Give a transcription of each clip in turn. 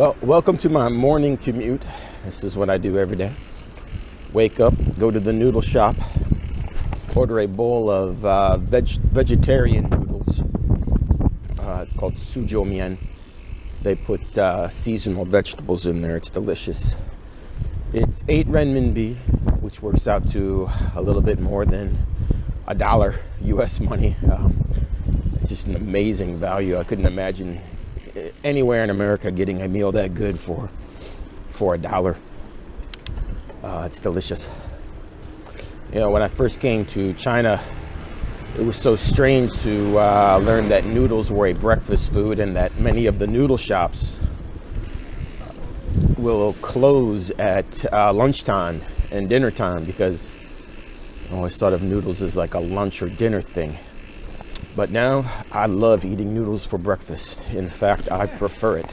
Well, welcome to my morning commute. This is what I do every day. Wake up, go to the noodle shop, order a bowl of vegetarian noodles called Suzhou. They put seasonal vegetables in there. It's delicious. It's 8 renminbi, which works out to a little bit more than $1 US money. It's just an amazing value. I couldn't imagine anywhere in America getting a meal that good for $1. It's delicious. You know, when I first came to China, it was so strange to learn that noodles were a breakfast food and that many of the noodle shops will close at lunchtime and dinner time, because I always thought of noodles as like a lunch or dinner thing. But now I love eating noodles for breakfast. In fact, I prefer it.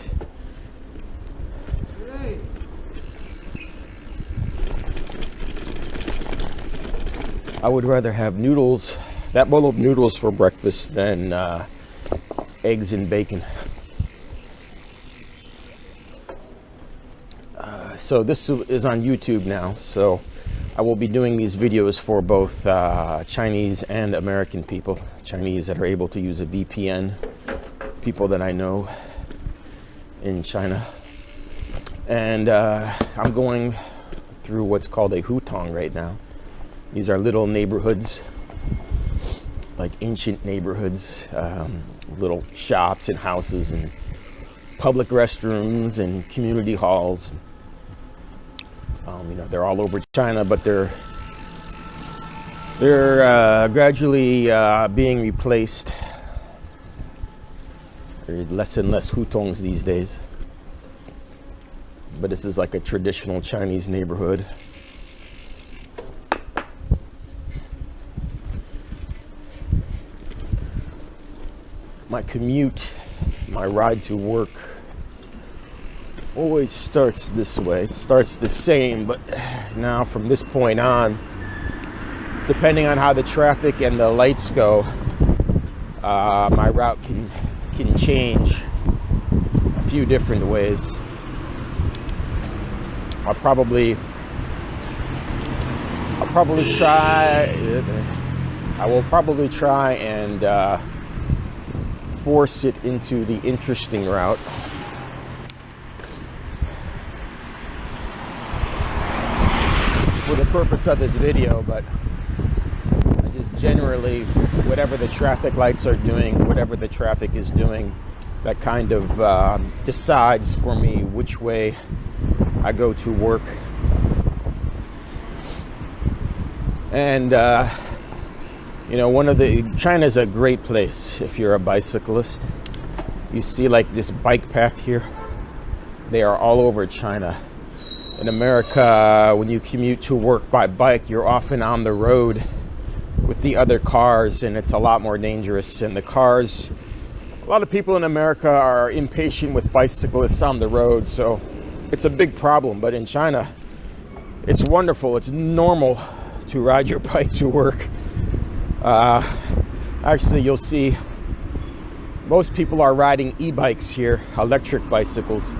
I would rather have noodles, that bowl of noodles for breakfast, than eggs and bacon. So this is on YouTube now, so I will be doing these videos for both Chinese and American people. Chinese that are able to use a VPN, people that I know in China. And I'm going through what's called a hutong right now. These are little neighborhoods, like ancient neighborhoods, little shops and houses and public restrooms and community halls. You know, they're all over China, but they're gradually being replaced. There are less and less hutongs these days. But this is like a traditional Chinese neighborhood. My commute, my ride to work, always starts this way. It starts the same, but now from this point on, depending on how the traffic and the lights go, my route can change a few different ways. I'll probably try and force it into the interesting route. For the purpose of this video, but I just generally, whatever the traffic lights are doing, whatever the traffic is doing, that kind of decides for me which way I go to work. And you know, China's a great place if you're a bicyclist. You see like this bike path here. They are all over China. In America, when you commute to work by bike, you're often on the road with the other cars, and it's a lot more dangerous. And a lot of people in America are impatient with bicyclists on the road, so it's a big problem. But in China, it's wonderful. It's normal to ride your bike to work. Actually, you'll see most people are riding e-bikes here, electric bicycles.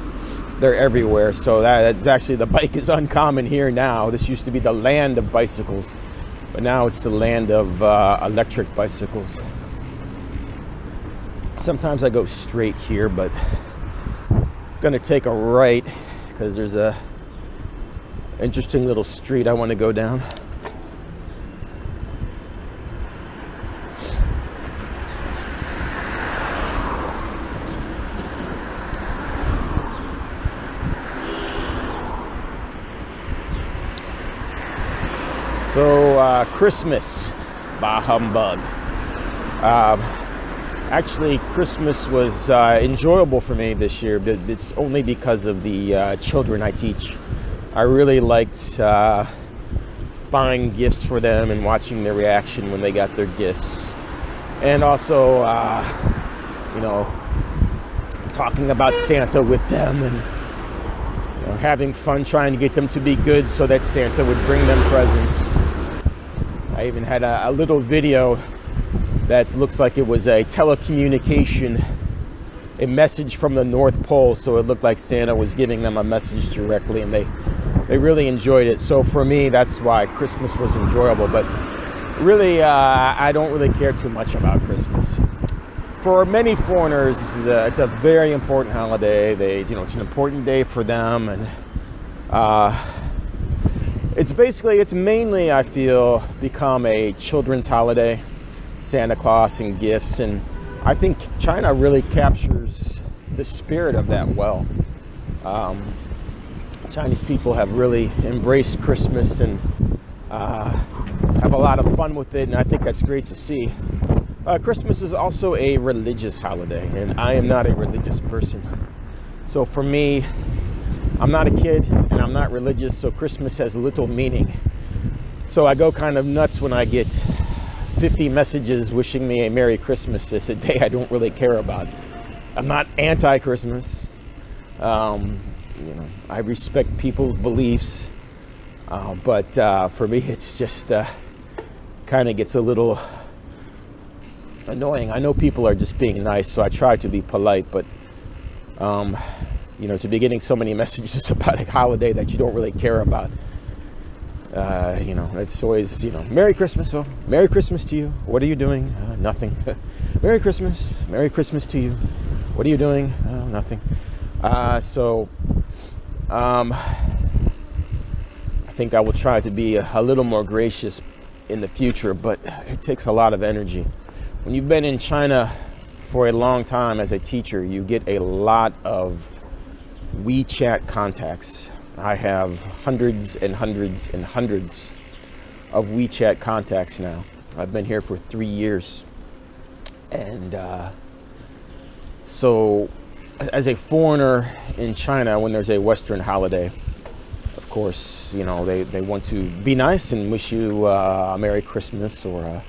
They're everywhere, so that's actually, the bike is uncommon here now. This used to be the land of bicycles, but now it's the land of electric bicycles. Sometimes I go straight here, but I'm gonna take a right because there's a interesting little street I want to go down. So Christmas, bah humbug. Actually, Christmas was enjoyable for me this year, but it's only because of the children I teach. I really liked buying gifts for them and watching their reaction when they got their gifts. And also, you know, talking about Santa with them and having fun trying to get them to be good so that Santa would bring them presents. I even had a little video that looks like it was a telecommunication a message from the North Pole, so it looked like Santa was giving them a message directly, and they really enjoyed it. So for me, that's why Christmas was enjoyable. But really, I don't really care too much about Christmas. For many foreigners, it's a very important holiday. It's an important day for them, and it's mainly, I feel, become a children's holiday, Santa Claus and gifts, and I think China really captures the spirit of that well. Chinese people have really embraced Christmas and have a lot of fun with it, and I think that's great to see. Christmas is also a religious holiday, and I am not a religious person. So for me, I'm not a kid and I'm not religious, so Christmas has little meaning. So I go kind of nuts when I get 50 messages wishing me a Merry Christmas. It's a day I don't really care about. I'm not anti-Christmas. I respect people's beliefs, but for me, it's just kind of gets a little annoying. I know people are just being nice, so I try to be polite, but to be getting so many messages about a holiday that you don't really care about, it's always, Merry Christmas. Oh, Merry Christmas to you. What are you doing? Nothing. Merry Christmas. Merry Christmas to you. What are you doing? Nothing. I think I will try to be a little more gracious in the future, but it takes a lot of energy. When you've been in China for a long time as a teacher, you get a lot of WeChat contacts. I have hundreds and hundreds and hundreds of WeChat contacts now. I've been here for 3 years. And so as a foreigner in China, when there's a Western holiday, of course, they want to be nice and wish you a Merry Christmas or a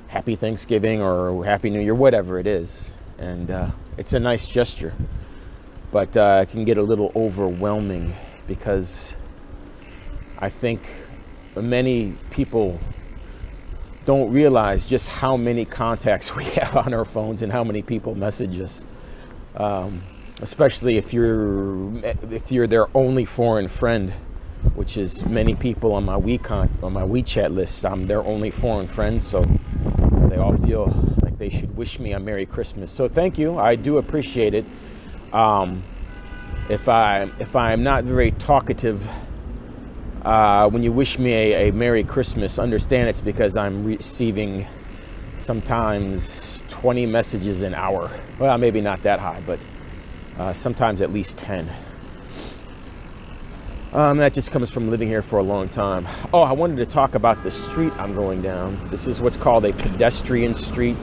Happy Thanksgiving or Happy New Year, whatever it is. And it's a nice gesture, but it can get a little overwhelming because I think many people don't realize just how many contacts we have on our phones and how many people message us. Especially if you're their only foreign friend, which is many people on my WeChat list. I'm their only foreign friend, so they all feel like they should wish me a Merry Christmas. So thank you, I do appreciate it. If I'm not very talkative, when you wish me a Merry Christmas, understand it's because I'm receiving sometimes 20 messages an hour. Well, maybe not that high, but sometimes at least 10. That just comes from living here for a long time. Oh, I wanted to talk about the street I'm going down. This is what's called a pedestrian street.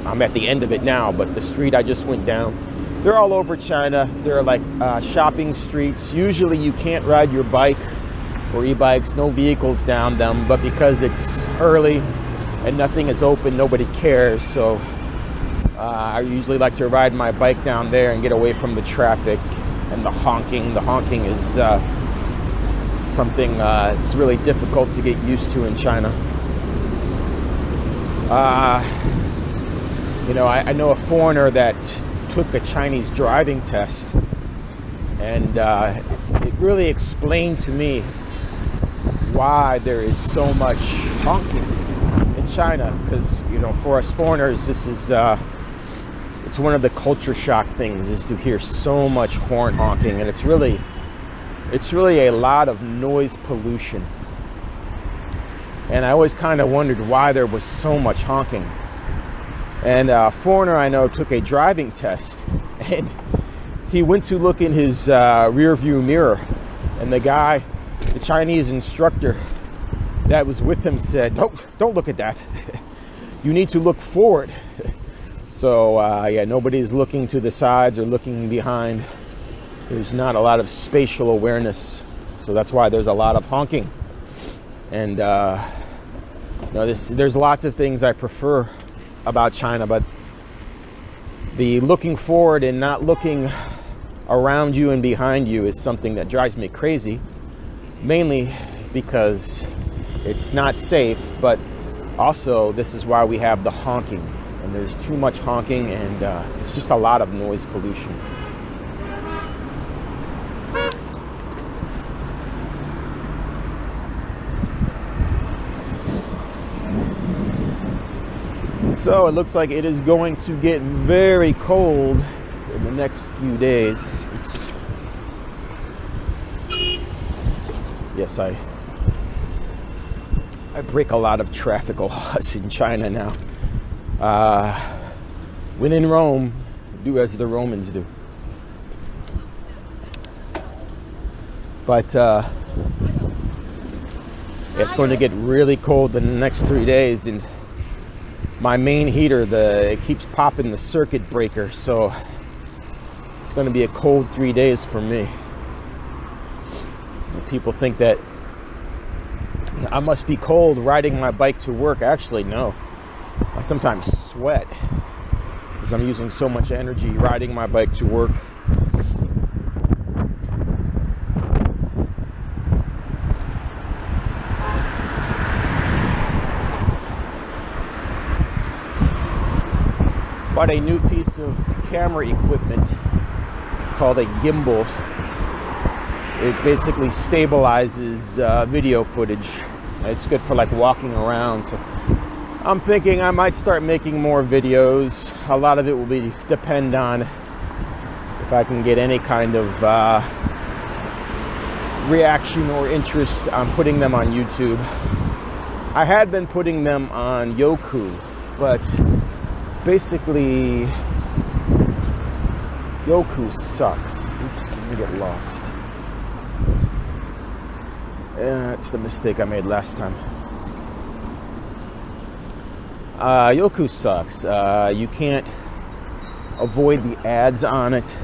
I'm at the end of it now, but the street I just went down, they're all over China. They're like shopping streets. Usually you can't ride your bike or e-bikes, no vehicles down them, but because it's early and nothing is open, nobody cares. So I usually like to ride my bike down there and get away from the traffic and the honking. The honking is something it's really difficult to get used to in China. I know a foreigner that took a Chinese driving test, and it really explained to me why there is so much honking in China. Because for us foreigners, this is it's one of the culture shock things, is to hear so much horn honking, and it's really a lot of noise pollution. And I always kind of wondered why there was so much honking. And a foreigner I know took a driving test, and he went to look in his rear view mirror, and the Chinese instructor that was with him said, "No, don't look at that. You need to look forward." So nobody's looking to the sides or looking behind. There's not a lot of spatial awareness, so that's why there's a lot of honking. And there's lots of things I prefer about China, but the looking forward and not looking around you and behind you is something that drives me crazy, mainly because it's not safe, but also this is why we have the honking. and there's too much honking, and it's just a lot of noise pollution. So it looks like it is going to get very cold in the next few days. Yes, I break a lot of traffic laws in China now. When in Rome, do as the Romans do. But it's going to get really cold in the next 3 days, and my main heater, it keeps popping the circuit breaker, so it's going to be a cold 3 days for me. And people think that I must be cold riding my bike to work. Actually, no. I sometimes sweat because I'm using so much energy riding my bike to work. Bought a new piece of camera equipment called a gimbal. It basically stabilizes video footage. It's good for like walking around. So I'm thinking I might start making more videos. A lot of it will depend on if I can get any kind of reaction or interest on putting them on YouTube. I had been putting them on Yoku, but basically Yoku sucks. Oops, let me get lost. That's the mistake I made last time. Yoku sucks. You can't avoid the ads on it.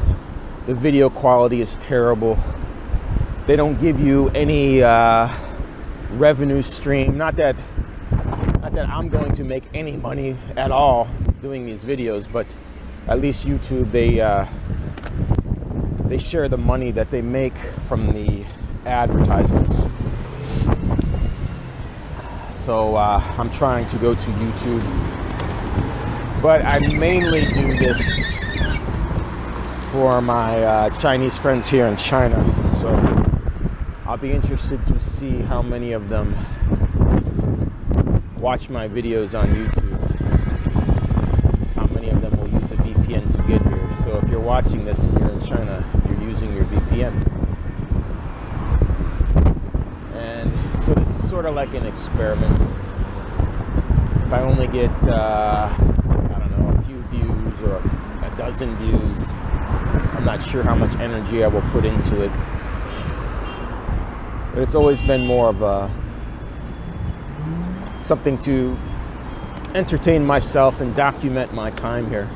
The video quality is terrible. They don't give you any revenue stream. Not that I'm going to make any money at all doing these videos, but at least YouTube, they share the money that they make from the advertisements. So I'm trying to go to YouTube, but I mainly do this for my Chinese friends here in China. So I'll be interested to see how many of them watch my videos on YouTube. How many of them will use a VPN to get here. So if you're watching this and you're in China, you're using your VPN. So this is sort of like an experiment. If I only get, I don't know, a few views or a dozen views, I'm not sure how much energy I will put into it. But it's always been more of something to entertain myself and document my time here.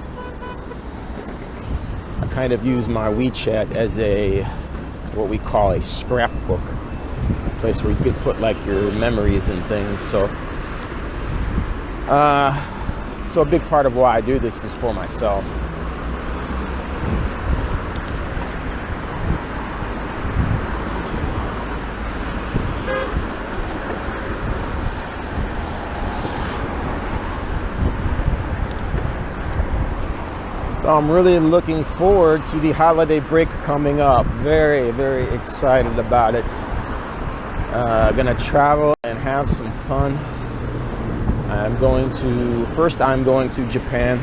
I kind of use my WeChat as what we call a scrapbook. Place where you could put like your memories and things. So a big part of why I do this is for myself. So I'm really looking forward to the holiday break coming up. Very, very excited about it. Gonna travel and have some fun. I'm going to Japan.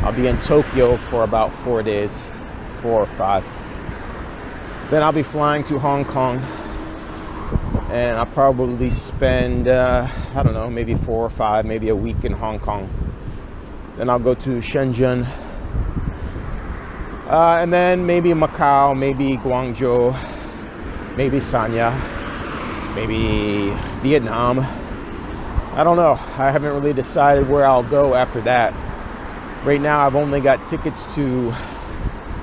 I'll be in Tokyo for about 4 days, 4 or 5. Then I'll be flying to Hong Kong, and I'll probably spend, I don't know, maybe 4 or 5, maybe a week in Hong Kong. Then I'll go to Shenzhen, and then maybe Macau, maybe Guangzhou, maybe Sanya, maybe Vietnam. I don't know. I haven't really decided where I'll go after that. Right now, I've only got tickets to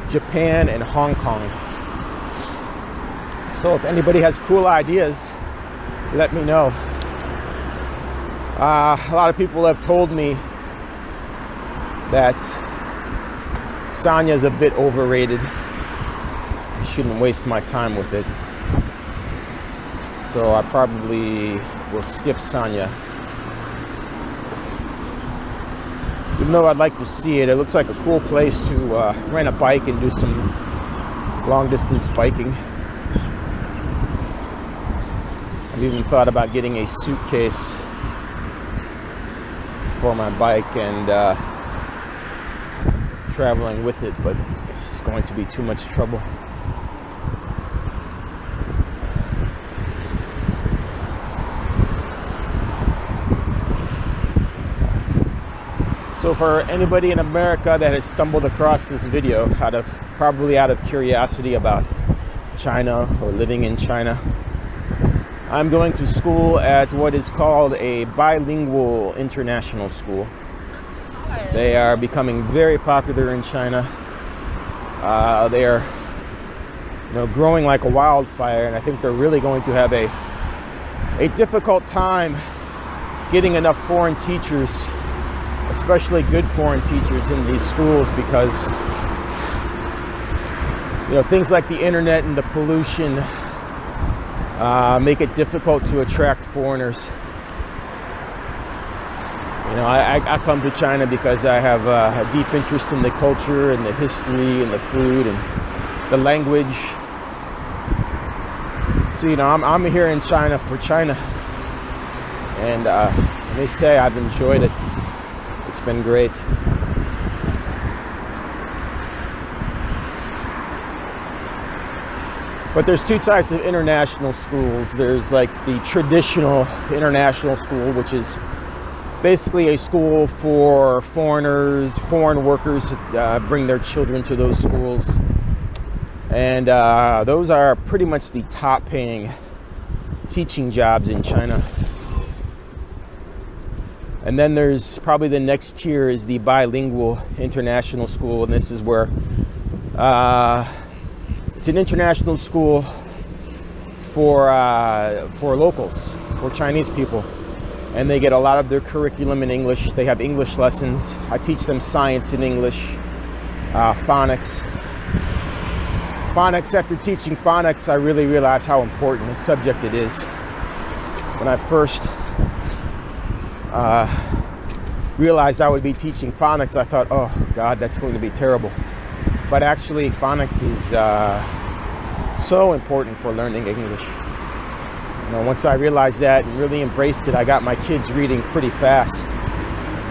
Japan and Hong Kong. So if anybody has cool ideas, let me know. A lot of people have told me that Sanya's a bit overrated. I shouldn't waste my time with it. So I probably will skip Sanya. Even though I'd like to see it, it looks like a cool place to rent a bike and do some long distance biking. I've even thought about getting a suitcase for my bike and traveling with it, but it's just going to be too much trouble. So for anybody in America that has stumbled across this video probably out of curiosity about China or living in China, I'm going to school at what is called a bilingual international school. They are becoming very popular in China. They are, growing like a wildfire, and I think they're really going to have a difficult time getting enough foreign teachers, especially good foreign teachers, in these schools, because things like the internet and the pollution make it difficult to attract foreigners. I come to China because I have a deep interest in the culture and the history and the food and the language. So I'm here in China for China, and let me say I've enjoyed it. It's been great. But there's two types of international schools. There's like the traditional international school, which is basically a school for foreigners, foreign workers, bring their children to those schools. And those are pretty much the top paying teaching jobs in China. And then there's probably the next tier is the bilingual international school, and this is where it's an international school for locals, for Chinese people, and they get a lot of their curriculum in English. They have English lessons. I teach them science in English, phonics. After teaching phonics, I really realized how important a subject it is. When I first realized I would be teaching phonics, I thought, oh God, that's going to be terrible. But actually, phonics is so important for learning English. Once I realized that and really embraced it, I got my kids reading pretty fast.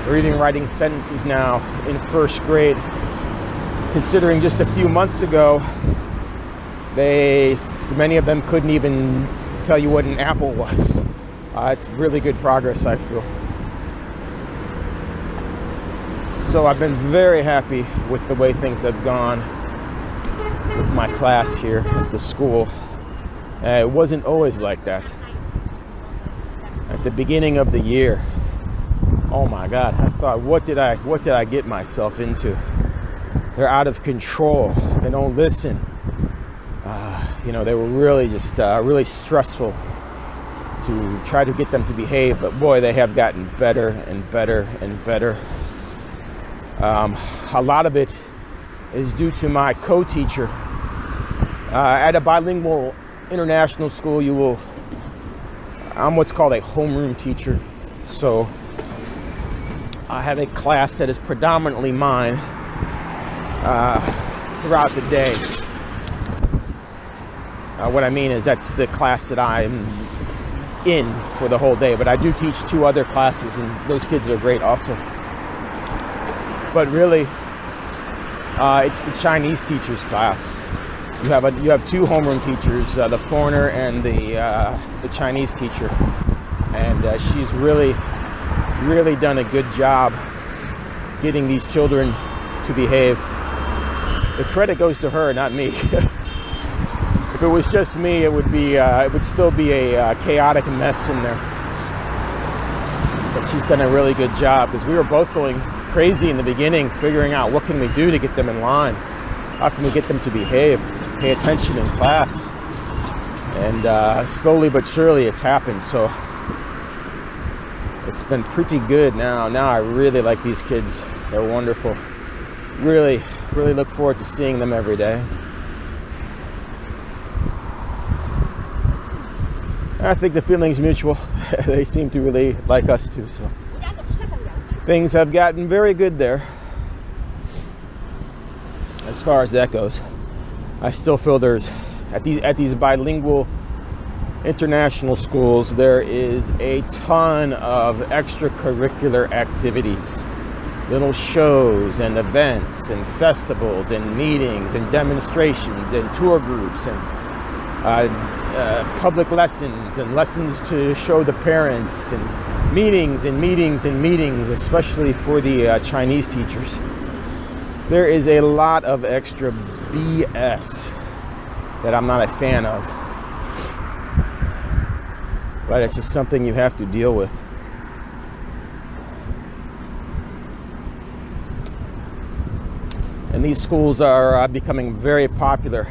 They're even writing sentences now in first grade. Considering just a few months ago, many of them couldn't even tell you what an apple was. It's really good progress, I feel. So I've been very happy with the way things have gone with my class here at the school. It wasn't always like that. At the beginning of the year, oh my God, I thought, what did I get myself into? They're out of control. They don't listen. They were really just really stressful to try to get them to behave. But boy, they have gotten better and better and better. A lot of it is due to my co-teacher. At a bilingual international school, I'm what's called a homeroom teacher. So I have a class that is predominantly mine throughout the day. What I mean is that's the class that I'm in for the whole day, but I do teach two other classes, and those kids are great also. But really, it's the Chinese teachers class. You have two homeroom teachers, the foreigner and the Chinese teacher, and she's really done a good job getting these children to behave. The credit goes to her, not me. If it was just me, it would still be a chaotic mess in there. But she's done a really good job, because we were both going crazy in the beginning, figuring out what can we do to get them in line. How can we get them to behave, pay attention in class? And slowly but surely it's happened. So it's been pretty good now. Now I really like these kids. They're wonderful. Really look forward to seeing them every day. I think the feeling's mutual. They seem to really like us too. So things have gotten very good there as far as that goes. I still feel there's at these bilingual international schools, there is a ton of extracurricular activities, little shows and events and festivals and meetings and demonstrations and tour groups and public lessons and lessons to show the parents and meetings and meetings and meetings, especially for the Chinese teachers. There is a lot of extra BS that I'm not a fan of, but it's just something you have to deal with. And these schools are becoming very popular,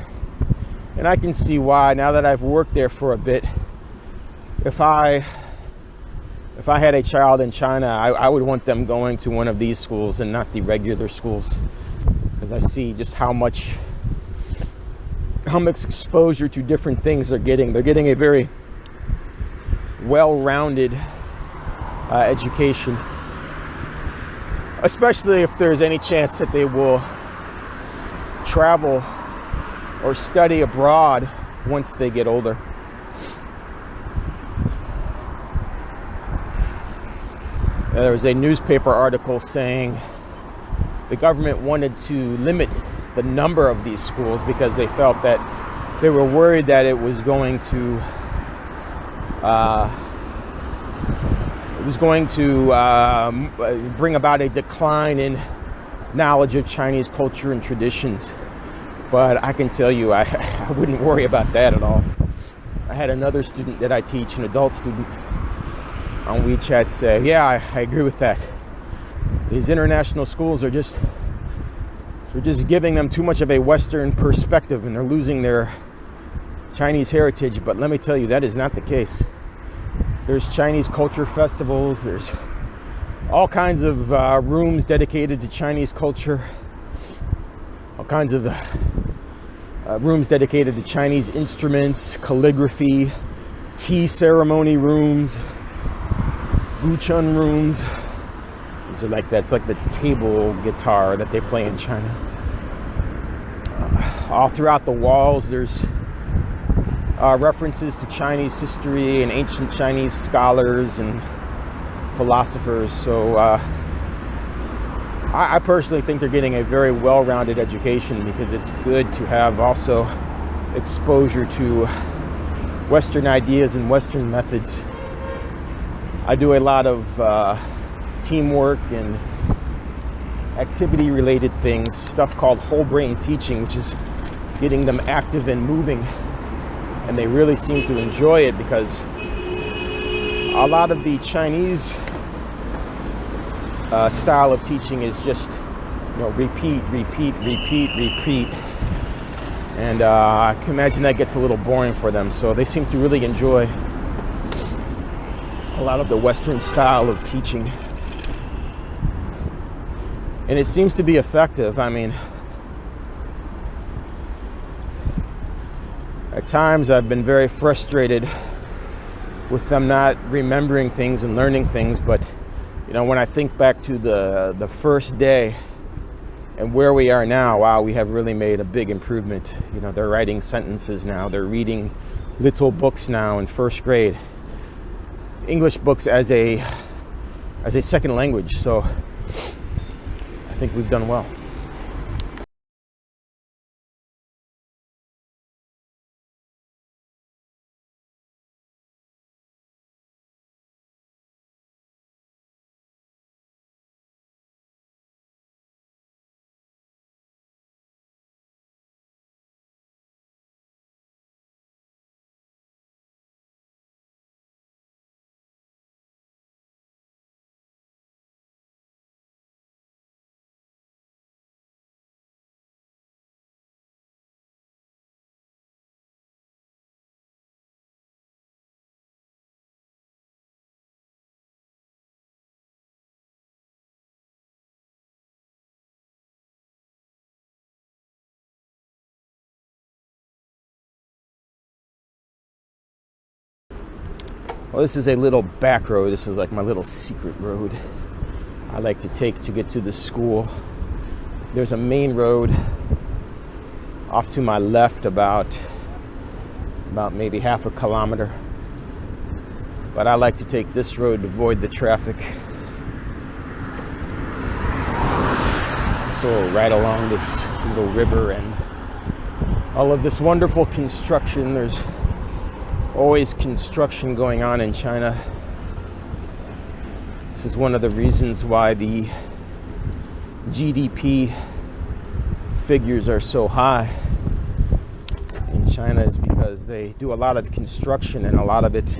and I can see why now that I've worked there for a bit. If I had a child in China, I would want them going to one of these schools and not the regular schools, because I see just how much exposure to different things they're getting. They're getting a very well-rounded education, especially if there's any chance that they will travel or study abroad once they get older. There was a newspaper article saying the government wanted to limit the number of these schools because they felt that they were worried that it was going to bring about a decline in knowledge of Chinese culture and traditions. But I can tell you, I wouldn't worry about that at all. I had another student that I teach, an adult student, on WeChat say, yeah, I agree with that. These international schools are just giving them too much of a Western perspective, and they're losing their Chinese heritage. But let me tell you, that is not the case. There's Chinese culture festivals. There's all kinds of rooms dedicated to Chinese culture. All kinds of rooms dedicated to Chinese instruments, calligraphy, tea ceremony rooms, buchun rooms. These are like that's like the table guitar that they play in China. All throughout the walls, there's references to Chinese history and ancient Chinese scholars and philosophers. So I personally think they're getting a very well-rounded education, because it's good to have also exposure to Western ideas and Western methods. I do a lot of teamwork and activity-related things, stuff called whole brain teaching, which is getting them active and moving. And they really seem to enjoy it, because a lot of the Chinese style of teaching is just, repeat. And I can imagine that gets a little boring for them. So they seem to really enjoy a lot of the Western style of teaching. And it seems to be effective. I mean, at times I've been very frustrated with them not remembering things and learning things, but when I think back to the first day and where we are now, wow, we have really made a big improvement. They're writing sentences now. They're reading little books now in first grade. English books as a second language. So I think we've done well. Well, this is a little back road. This is like my little secret road. I like to take to get to the school. There's a main road off to my left about maybe half a kilometer. But I like to take this road to avoid the traffic. So right along this little river and all of this wonderful construction. There's always construction going on in China. This is one of the reasons why the GDP figures are so high in China, is because they do a lot of construction, and a lot of it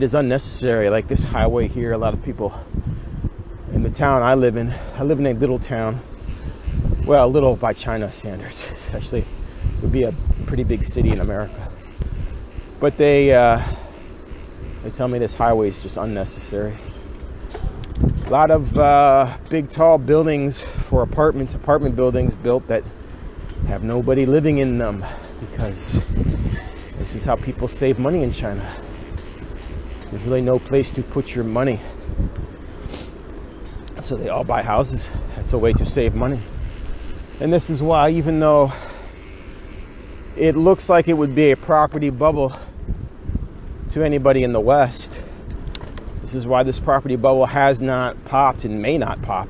is unnecessary. Like this highway here, a lot of people in the town I live in a little town. Well, little by China standards. Actually, it would be a pretty big city in America. But they tell me this highway is just unnecessary. A lot of big, tall buildings for apartment buildings built that have nobody living in them, because this is how people save money in China. There's really no place to put your money. So they all buy houses. That's a way to save money. And this is why, even though it looks like it would be a property bubble to anybody in the West, this is why this property bubble has not popped and may not pop,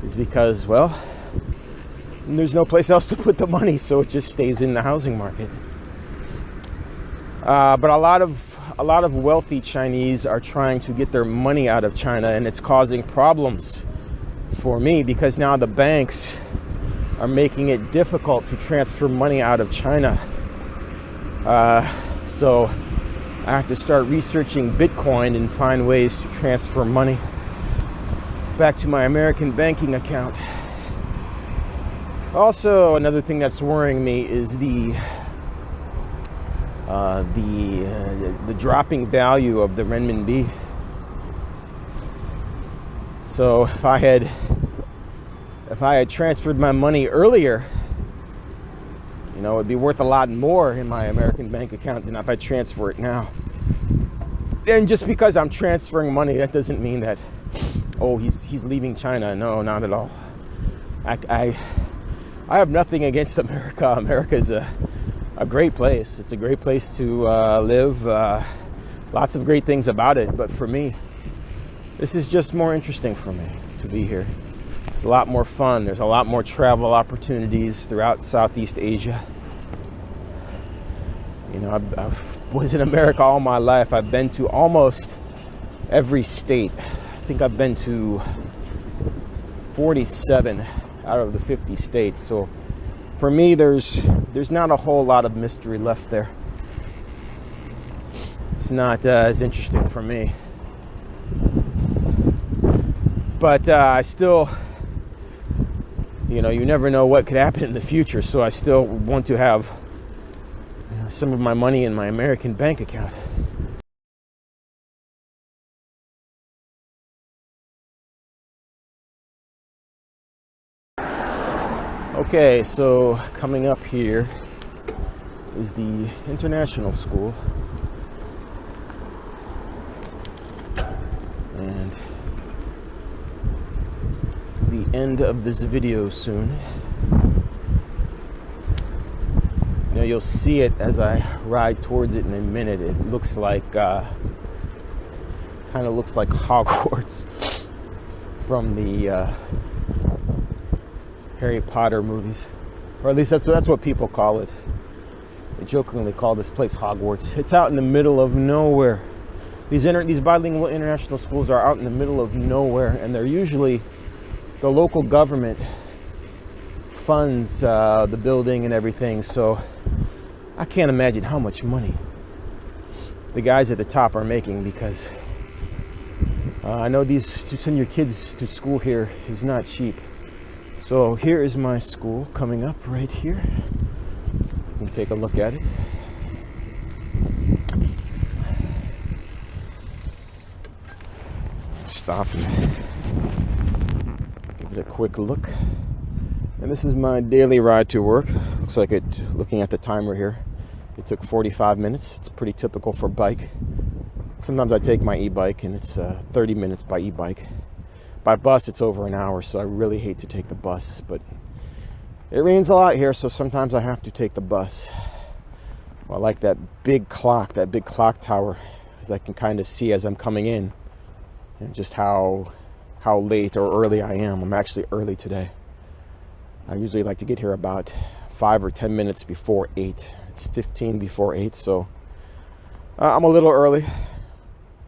is because, well, there's no place else to put the money, so it just stays in the housing market. But a lot of wealthy Chinese are trying to get their money out of China, and it's causing problems for me, because now the banks are making it difficult to transfer money out of China. So I have to start researching Bitcoin and find ways to transfer money back to my American banking account. Also, another thing that's worrying me is the dropping value of the renminbi. So if I had transferred my money earlier, you know, it'd be worth a lot more in my American bank account than if I transfer it now. And just because I'm transferring money, that doesn't mean that, oh, he's leaving China. No, not at all. I have nothing against America. America is a great place. It's a great place to live. Lots of great things about it. But for me, this is just more interesting for me to be here. It's a lot more fun. There's a lot more travel opportunities throughout Southeast Asia. You know, I was in America all my life. I've been to almost every state. I think I've been to 47 out of the 50 states. So for me, there's not a whole lot of mystery left there. It's not as interesting for me. But I still, you know, you never know what could happen in the future. So I still want to have, you know, some of my money in my American bank account. Okay, so coming up here is the international school. And the end of this video soon. You know, you'll see it as I ride towards it in a minute. It looks like, kind of looks like Hogwarts from the Harry Potter movies, or at least that's what people call it. They jokingly call this place Hogwarts. It's out in the middle of nowhere. These bilingual international schools are out in the middle of nowhere, and they're usually, the local government funds the building and everything. So I can't imagine how much money the guys at the top are making, because I know to send your kids to school here is not cheap. So here is my school coming up right here. You can take a look at it. Stop and give it a quick look. And this is my daily ride to work. Looks like looking at the timer here, it took 45 minutes. It's pretty typical for bike Sometimes I take my e-bike, and it's 30 minutes by e-bike. By bus, it's over an hour, so I really hate to take the bus. But it rains a lot here, so sometimes I have to take the bus. Well, I like that big clock tower, as I can kind of see as I'm coming in, and just how late or early I am. I'm actually early today. I usually like to get here about 5 or 10 minutes before 8. It's 15 before 8, so I'm a little early.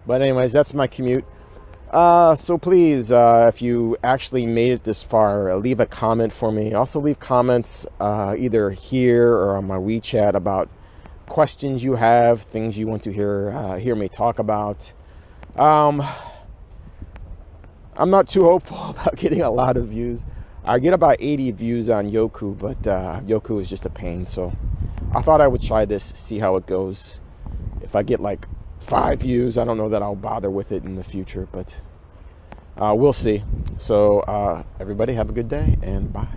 But anyways, that's my commute. So please, if you actually made it this far, leave a comment for me. Also leave comments either here or on my WeChat about questions you have, things you want to hear me talk about. I'm not too hopeful about getting a lot of views. I get about 80 views on Yoku, but Yoku is just a pain. So I thought I would try this, see how it goes. If I get like 5 views, I don't know that I'll bother with it in the future, but we'll see. So everybody have a good day, and bye.